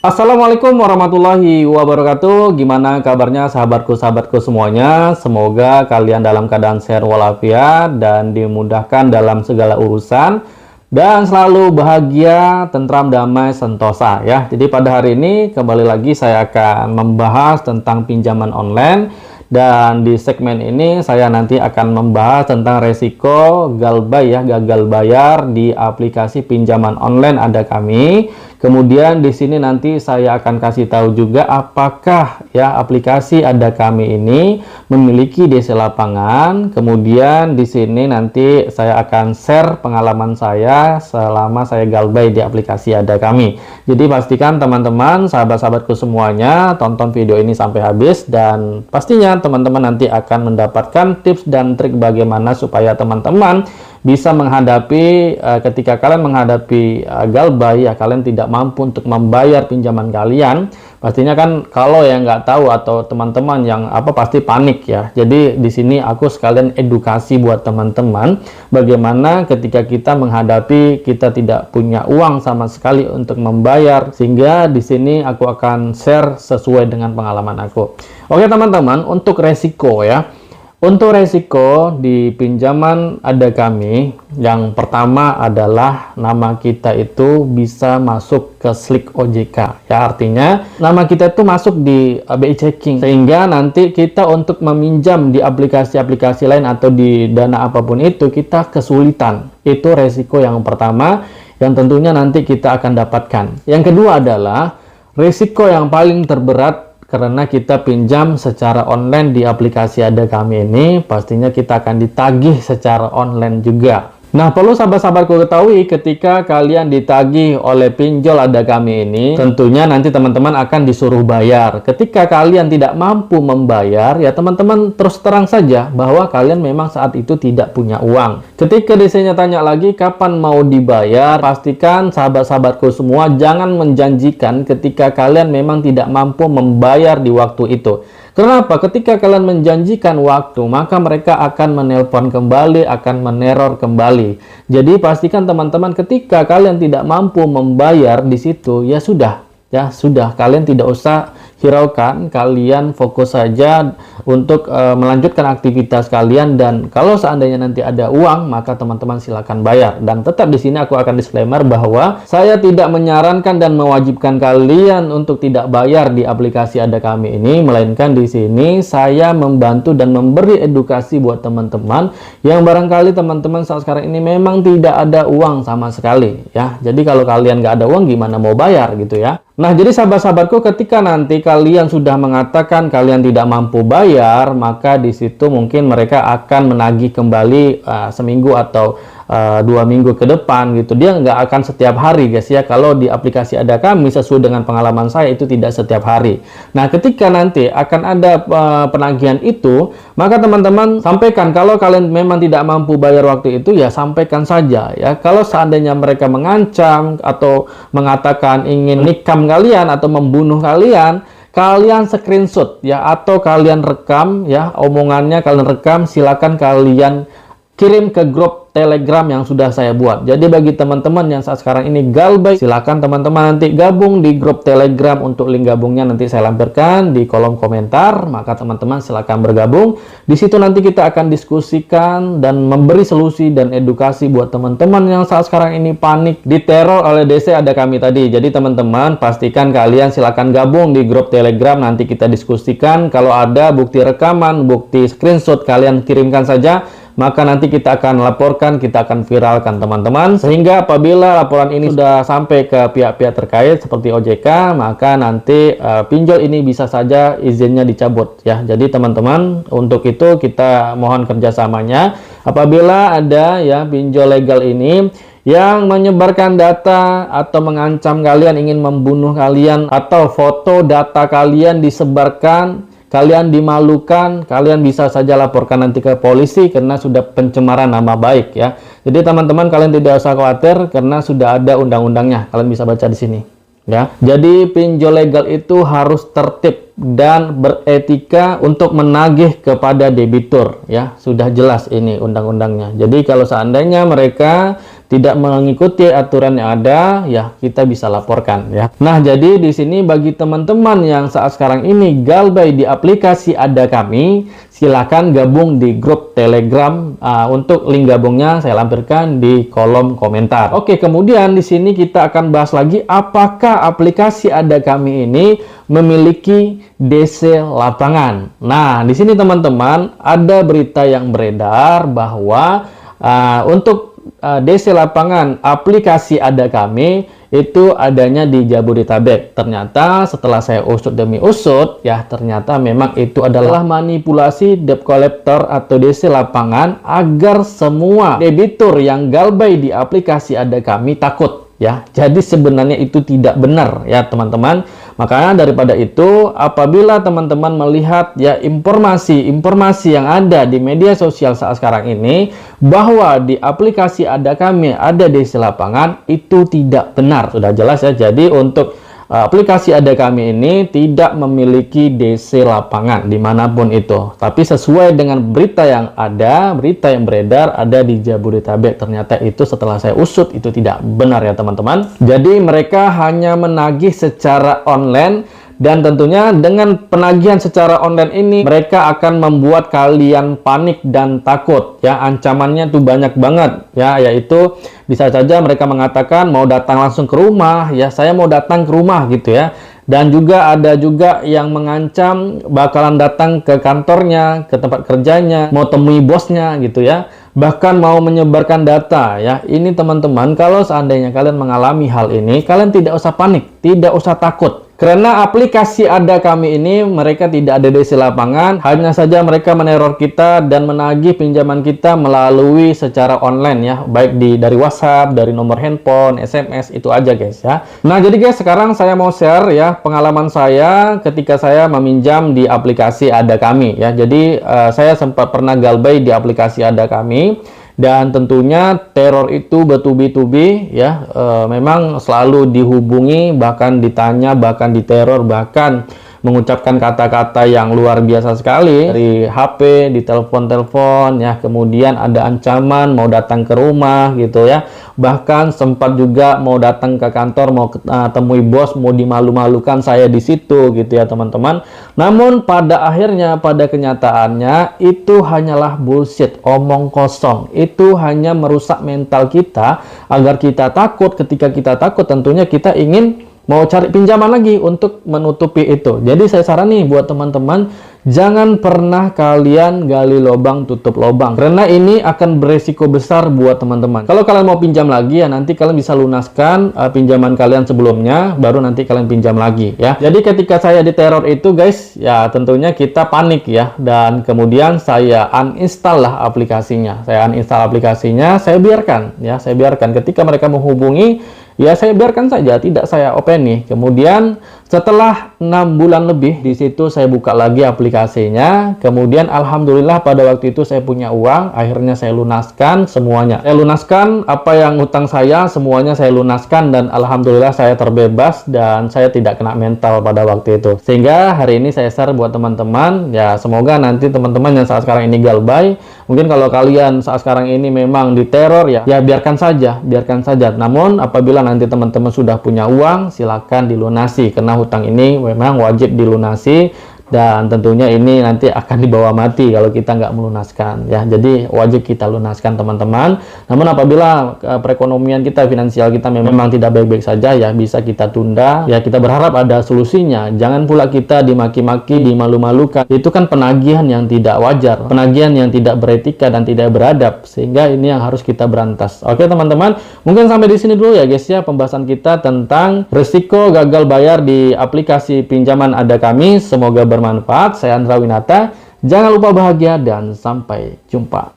Assalamualaikum warahmatullahi wabarakatuh. Gimana kabarnya sahabatku-sahabatku semuanya? Semoga kalian dalam keadaan sehat walafiat dan dimudahkan dalam segala urusan dan selalu bahagia, tentram, damai, sentosa ya. Jadi pada hari ini kembali lagi saya akan membahas tentang pinjaman online. Dan di segmen ini saya nanti akan membahas tentang resiko galbay ya, gagal bayar di aplikasi pinjaman online Ada Kami. Kemudian di sini nanti saya akan kasih tahu juga apakah ya aplikasi Ada Kami ini memiliki DC lapangan. Kemudian di sini nanti saya akan share pengalaman saya selama saya galbay di aplikasi Ada Kami. Jadi pastikan teman-teman, sahabat-sahabatku semuanya tonton video ini sampai habis, dan pastinya teman-teman nanti akan mendapatkan tips dan trik bagaimana supaya teman-teman bisa menghadapi ketika kalian menghadapi galbay ya, kalian tidak mampu untuk membayar pinjaman kalian. Pastinya kan kalau yang nggak tahu atau teman-teman yang pasti panik ya. Jadi di sini aku sekalian edukasi buat teman-teman bagaimana ketika kita menghadapi kita tidak punya uang sama sekali untuk membayar, sehingga di sini aku akan share sesuai dengan pengalaman aku. Oke teman-teman, untuk resiko ya. Untuk resiko di pinjaman Ada Kami, yang pertama adalah nama kita itu bisa masuk ke slik OJK. Ya, artinya nama kita itu masuk di BI Checking, sehingga nanti kita untuk meminjam di aplikasi-aplikasi lain atau di dana apapun itu kita kesulitan. Itu resiko yang pertama yang tentunya nanti kita akan dapatkan. Yang kedua adalah resiko yang paling terberat. Karena kita pinjam secara online di aplikasi Ada Kami ini, pastinya kita akan ditagih secara online juga. Nah, perlu sahabat-sahabatku ketahui ketika kalian ditagih oleh pinjol Ada Kami ini, tentunya nanti teman-teman akan disuruh bayar. Ketika kalian tidak mampu membayar, ya teman-teman terus terang saja bahwa kalian memang saat itu tidak punya uang. Ketika desainnya tanya lagi kapan mau dibayar, pastikan sahabat-sahabatku semua jangan menjanjikan ketika kalian memang tidak mampu membayar di waktu itu. Kenapa? Ketika kalian menjanjikan waktu, maka mereka akan menelpon kembali, akan meneror kembali. Jadi pastikan teman-teman ketika kalian tidak mampu membayar di situ, ya sudah, kalian tidak usah hiraukan, kalian fokus saja untuk melanjutkan aktivitas kalian, dan kalau seandainya nanti ada uang, maka teman-teman silakan bayar. Dan tetap di sini aku akan disclaimer bahwa saya tidak menyarankan dan mewajibkan kalian untuk tidak bayar di aplikasi Ada Kami ini, melainkan di sini saya membantu dan memberi edukasi buat teman-teman yang barangkali teman-teman saat sekarang ini memang tidak ada uang sama sekali ya. Jadi kalau kalian nggak ada uang, gimana mau bayar gitu ya. Nah, jadi sahabat-sahabatku, ketika nanti kalian sudah mengatakan kalian tidak mampu bayar, maka di situ mungkin mereka akan menagih kembali seminggu atau 2 minggu ke depan gitu. Dia nggak akan setiap hari guys ya. Kalau di aplikasi Ada Kami, sesuai dengan pengalaman saya, itu tidak setiap hari. Nah, ketika nanti akan ada penagihan itu, maka teman-teman sampaikan kalau kalian memang tidak mampu bayar waktu itu, ya sampaikan saja ya. Kalau seandainya mereka mengancam atau mengatakan ingin nikam kalian atau membunuh kalian, kalian screenshot ya, atau kalian rekam ya omongannya, kalian rekam, silakan kalian kirim ke grup Telegram yang sudah saya buat. Jadi bagi teman-teman yang saat sekarang ini galbay, silakan teman-teman nanti gabung di grup Telegram. Untuk link gabungnya nanti saya lampirkan di kolom komentar, maka teman-teman silakan bergabung. Di situ nanti kita akan diskusikan dan memberi solusi dan edukasi buat teman-teman yang saat sekarang ini panik diteror oleh DC Ada Kami tadi. Jadi teman-teman pastikan kalian silakan gabung di grup Telegram, nanti kita diskusikan. Kalau ada bukti rekaman, bukti screenshot, kalian kirimkan saja. Maka nanti kita akan laporkan, kita akan viralkan teman-teman, sehingga apabila laporan ini sudah sampai ke pihak-pihak terkait seperti OJK, maka nanti pinjol ini bisa saja izinnya dicabut ya. Jadi teman-teman, untuk itu kita mohon kerjasamanya. Apabila ada ya pinjol legal ini yang menyebarkan data atau mengancam kalian, ingin membunuh kalian, atau foto data kalian disebarkan, kalian dimalukan, kalian bisa saja laporkan nanti ke polisi karena sudah pencemaran nama baik ya. Jadi teman-teman kalian tidak usah khawatir karena sudah ada undang-undangnya. Kalian bisa baca di sini ya. Jadi pinjol legal itu harus tertib dan beretika untuk menagih kepada debitur ya. Sudah jelas ini undang-undangnya. Jadi kalau seandainya mereka tidak mengikuti aturan yang ada, ya kita bisa laporkan ya. Nah, jadi di sini bagi teman-teman yang saat sekarang ini galbay di aplikasi Ada Kami, silakan gabung di grup Telegram. Untuk link gabungnya saya lampirkan di kolom komentar. Oke, kemudian di sini kita akan bahas lagi apakah aplikasi Ada Kami ini memiliki DC lapangan. Nah, di sini teman-teman ada berita yang beredar bahwa untuk DC lapangan aplikasi Ada Kami itu adanya di Jabodetabek. Ternyata setelah saya usut demi usut, ya ternyata memang itu adalah manipulasi debt collector atau DC lapangan agar semua debitur yang galbay di aplikasi Ada Kami takut. Ya, jadi sebenarnya itu tidak benar ya teman-teman. Makanya daripada itu, apabila teman-teman melihat ya informasi yang ada di media sosial saat sekarang ini bahwa di aplikasi Ada Kami ada DC lapangan, itu tidak benar. Sudah jelas ya. Jadi untuk aplikasi Ada Kami ini tidak memiliki DC lapangan dimanapun itu. Tapi sesuai dengan berita yang ada, berita yang beredar ada di Jabodetabek. Ternyata itu setelah saya usut itu tidak benar ya teman-teman. Jadi mereka hanya menagih secara online. Dan tentunya dengan penagihan secara online ini mereka akan membuat kalian panik dan takut ya. Ancamannya tuh banyak banget ya, yaitu bisa saja mereka mengatakan mau datang langsung ke rumah ya, saya mau datang ke rumah gitu ya. Dan juga ada juga yang mengancam bakalan datang ke kantornya, ke tempat kerjanya, mau temui bosnya gitu ya. Bahkan mau menyebarkan data ya. Ini teman-teman, kalau seandainya kalian mengalami hal ini, kalian tidak usah panik, tidak usah takut. Karena aplikasi Ada Kami ini mereka tidak ada DC lapangan, hanya saja mereka meneror kita dan menagih pinjaman kita melalui secara online ya, baik dari WhatsApp, dari nomor handphone, SMS, itu aja guys ya. Nah, jadi guys, sekarang saya mau share ya pengalaman saya ketika saya meminjam di aplikasi Ada Kami ya. Jadi saya sempat pernah galbay di aplikasi Ada Kami. Dan tentunya teror itu bertubi-tubi ya, memang selalu dihubungi, bahkan ditanya, bahkan diteror, bahkan mengucapkan kata-kata yang luar biasa sekali dari HP, di telepon-telepon ya. Kemudian ada ancaman mau datang ke rumah gitu ya. Bahkan sempat juga mau datang ke kantor, mau temui bos, mau dimalu-malukan saya di situ gitu ya teman-teman. Namun pada akhirnya, pada kenyataannya itu hanyalah bullshit, omong kosong. Itu hanya merusak mental kita agar kita takut. Ketika kita takut tentunya kita ingin mau cari pinjaman lagi untuk menutupi itu. Jadi saya saranin buat teman-teman, jangan pernah kalian gali lubang tutup lubang, karena ini akan beresiko besar buat teman-teman. Kalau kalian mau pinjam lagi ya, nanti kalian bisa lunaskan pinjaman kalian sebelumnya, baru nanti kalian pinjam lagi ya. Jadi ketika saya diteror itu guys, ya tentunya kita panik ya, dan kemudian saya uninstall lah aplikasinya. Saya uninstall aplikasinya, saya biarkan ya, saya biarkan. Ketika mereka menghubungi, ya saya biarkan saja, tidak saya open nih. Kemudian setelah 6 bulan lebih di situ saya buka lagi aplikasinya. Kemudian alhamdulillah pada waktu itu saya punya uang, akhirnya saya lunaskan semuanya. Saya lunaskan apa yang utang saya, semuanya saya lunaskan, dan alhamdulillah saya terbebas dan saya tidak kena mental pada waktu itu. Sehingga hari ini saya share buat teman-teman ya, semoga nanti teman-teman yang saat sekarang ini galbay, mungkin kalau kalian saat sekarang ini memang diteror ya, biarkan saja, biarkan saja. Namun apabila nanti teman-teman sudah punya uang, silakan dilunasi, karena hutang ini memang wajib dilunasi. Dan tentunya ini nanti akan dibawa mati kalau kita nggak melunaskan ya. Jadi wajib kita lunaskan teman-teman. Namun apabila perekonomian kita, finansial kita memang tidak baik-baik saja ya, bisa kita tunda ya. Kita berharap ada solusinya. Jangan pula kita dimaki-maki, dimalu-malukan. Itu kan penagihan yang tidak wajar, penagihan yang tidak beretika dan tidak beradab, sehingga ini yang harus kita berantas. Oke teman-teman, mungkin sampai di sini dulu ya guys ya pembahasan kita tentang risiko gagal bayar di aplikasi pinjaman Ada Kami. Semoga bermanfaat. Saya Andra Winata, jangan lupa bahagia dan sampai jumpa.